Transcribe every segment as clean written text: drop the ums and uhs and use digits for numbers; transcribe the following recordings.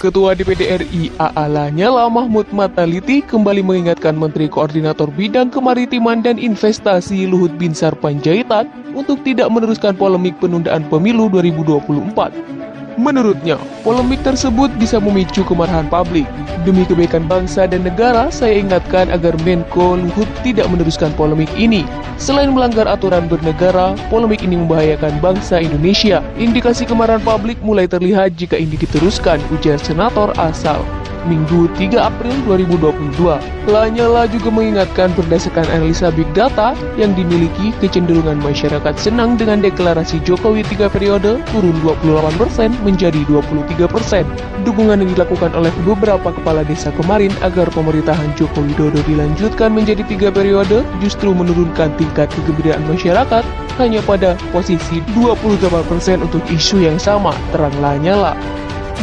Ketua DPD RI AA Lanyala Mahmud Mataliti kembali mengingatkan Menteri Koordinator Bidang Kemaritiman dan Investasi Luhut Binsar Panjaitan untuk tidak meneruskan polemik penundaan pemilu 2024. Menurutnya, polemik tersebut bisa memicu kemarahan publik. Demi kebaikan bangsa dan negara, saya ingatkan agar Menko Luhut tidak meneruskan polemik ini. Selain melanggar aturan bernegara, polemik ini membahayakan bangsa Indonesia. Indikasi kemarahan publik mulai terlihat jika ini diteruskan, ujar Senator Asal. Minggu 3 April 2022. Lanyala juga mengingatkan berdasarkan analisa Big Data yang dimiliki, kecenderungan masyarakat senang dengan deklarasi Jokowi 3 periode turun 28% menjadi 23%. Dukungan yang dilakukan oleh beberapa kepala desa kemarin agar pemerintahan Joko Widodo dilanjutkan menjadi 3 periode justru menurunkan tingkat kegembiraan masyarakat hanya pada posisi 28% untuk isu yang sama, terang Lanyala.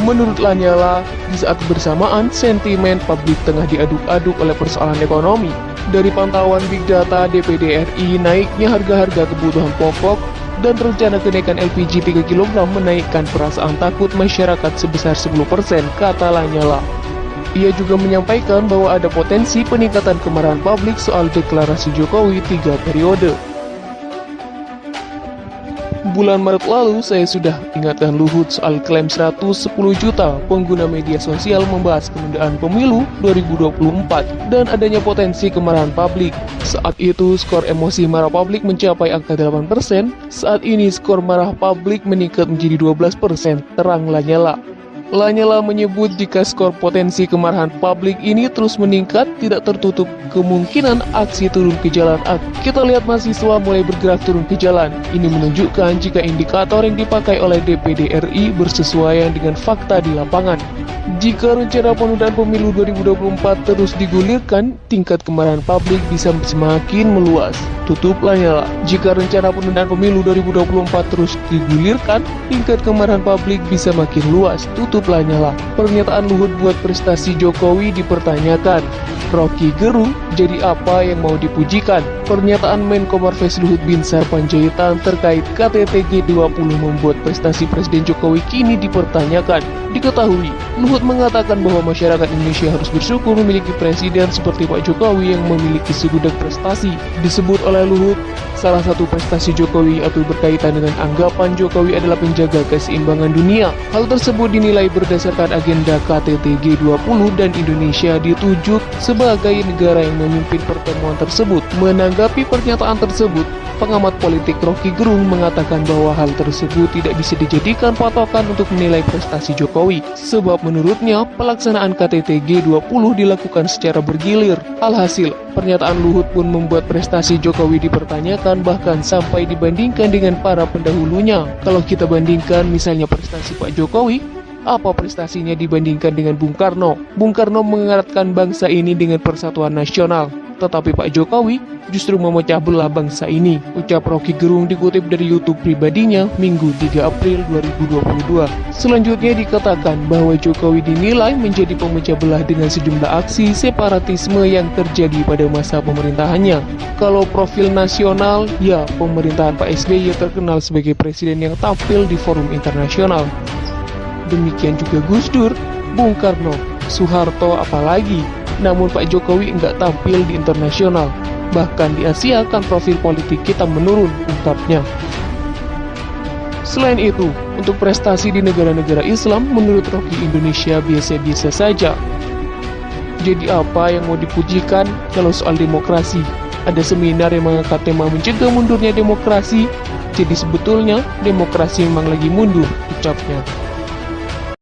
Menurut Lanyala, di saat bersamaan sentimen publik tengah diaduk-aduk oleh persoalan ekonomi. Dari pantauan Big Data DPD RI, naiknya harga-harga kebutuhan pokok dan rencana kenaikan LPG 3 kg menaikkan perasaan takut masyarakat sebesar 10%, kata Lanyala. Ia juga menyampaikan bahwa ada potensi peningkatan kemarahan publik soal deklarasi Jokowi 3 periode. Bulan Maret lalu, saya sudah ingatkan Luhut soal klaim 110 juta pengguna media sosial membahas penundaan pemilu 2024 dan adanya potensi kemarahan publik. Saat itu, skor emosi marah publik mencapai angka 8%, saat ini skor marah publik meningkat menjadi 12%, terang Lanyala. Lanyala menyebut jika skor potensi kemarahan publik ini terus meningkat, tidak tertutup kemungkinan aksi turun ke jalan. Kita lihat mahasiswa mulai bergerak turun ke jalan. Ini menunjukkan jika indikator yang dipakai oleh DPD RI bersesuaian dengan fakta di lapangan. Jika rencana penundaan pemilu 2024 terus digulirkan, tingkat kemarahan publik bisa semakin meluas, tutup Lanyala. Jika rencana penundaan pemilu 2024 terus digulirkan, tingkat kemarahan publik bisa makin luas, tutup Lanyala. Pernyataan Luhut buat prestasi Jokowi dipertanyakan. Rocky Gerung, jadi apa yang mau dipujikan? Pernyataan Menko Marves Luhut Binsar Panjaitan terkait KTT G20 membuat prestasi Presiden Jokowi kini dipertanyakan. Diketahui, Luhut mengatakan bahwa masyarakat Indonesia harus bersyukur memiliki presiden seperti Pak Jokowi yang memiliki segudang prestasi. Disebut oleh Luhut, salah satu prestasi Jokowi atau berkaitan dengan anggapan Jokowi adalah penjaga keseimbangan dunia. Hal tersebut dinilai berdasarkan agenda KTT G20 dan Indonesia ditunjuk sebagai negara yang memimpin pertemuan tersebut. Menanggapi pernyataan tersebut, pengamat politik Rocky Gerung mengatakan bahwa hal tersebut tidak bisa dijadikan patokan untuk menilai prestasi Jokowi, sebab menurutnya pelaksanaan KTT G20 dilakukan secara bergilir. Alhasil, pernyataan Luhut pun membuat prestasi Jokowi dipertanyakan bahkan sampai dibandingkan dengan para pendahulunya. Kalau kita bandingkan misalnya prestasi Pak Jokowi, apa prestasinya dibandingkan dengan Bung Karno? Bung Karno mengeratkan bangsa ini dengan persatuan nasional, tetapi Pak Jokowi justru memecah belah bangsa ini, ucap Rocky Gerung dikutip dari YouTube pribadinya Minggu 3 April 2022. Selanjutnya dikatakan bahwa Jokowi dinilai menjadi pemecah belah dengan sejumlah aksi separatisme yang terjadi pada masa pemerintahannya. Kalau profil nasional, ya pemerintahan Pak SBY terkenal sebagai presiden yang tampil di forum internasional. Demikian juga Gus Dur, Bung Karno, Soeharto apalagi. Namun Pak Jokowi enggak tampil di internasional. Bahkan di Asia kan profil politik kita menurun, ungkapnya. Selain itu, untuk prestasi di negara-negara Islam, menurut Rocky Indonesia biasa-biasa saja. Jadi apa yang mau dipujikan kalau soal demokrasi? Ada seminar yang mengangkat tema mencegah mundurnya demokrasi. Jadi sebetulnya demokrasi memang lagi mundur, ucapnya.